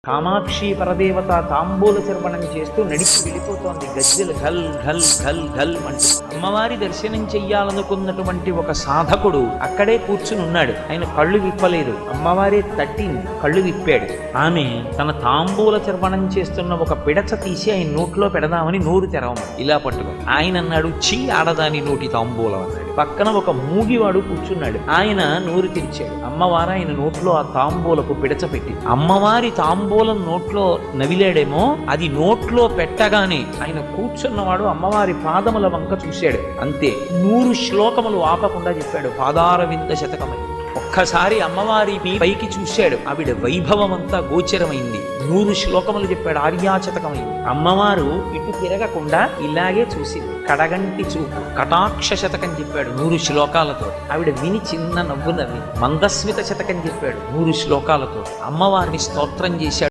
కామాక్షి పరదేవత తాంబూల చర్వణం చేస్తూ నడిచి వెళ్ళిపోతోంది. గజ్జెలు ఘల్ ఘల్ ఘల్ ఘల్ అంటూ. అమ్మవారి దర్శనం చెయ్యాలనుకున్నటువంటి ఒక సాధకుడు అక్కడే కూర్చుని ఉన్నాడు. ఆయన కళ్ళు విప్పలేదు, అమ్మవారే తట్టింది, కళ్ళు విప్పాడు. ఆమె తన తాంబూల చర్వణం చేస్తున్న ఒక పిడచ తీసి ఆయన నోట్లో పెడదామని నోరు తెరవమని ఇలా పట్టుకుని ఆయన అన్నాడు, చీ ఆడదాని నోటి తాంబూలం అన్నాడు. పక్కన ఒక మూగివాడు కూర్చున్నాడు. ఆయన నోరు తెరిచాడు. అమ్మవారు ఆయన నోట్లో ఆ తాంబూలపు పిడచ పెట్టి అమ్మవారి తాంబూలం నోట్లో నవిలాడేమో, అది నోట్లో పెట్టగానే ఆయన కూర్చున్నవాడు అమ్మవారి పాదముల వంక చూశాడు. అంతే 100 శ్లోకములు ఆపకుండా చెప్పాడు. పాదారవింద శతకమై ఒక్కసారి అమ్మవారి పైకి చూశాడు. ఆవిడ వైభవం అంతా గోచరమైంది. 100 శ్లోకములు చెప్పాడు. ఆర్యాశతకమైంది. అమ్మవారు ఇటు తిరగకుండా ఇలాగే చూసింది. కడగంటి చూపు, కటాక్ష శతకం చెప్పాడు 100 శ్లోకాలతో. ఆవిడ విని చిన్న నవ్వు నవ్వి మందస్మిత శతకం చెప్పాడు 100 శ్లోకాలతో. అమ్మవారిని స్తోత్రం చేశాడు.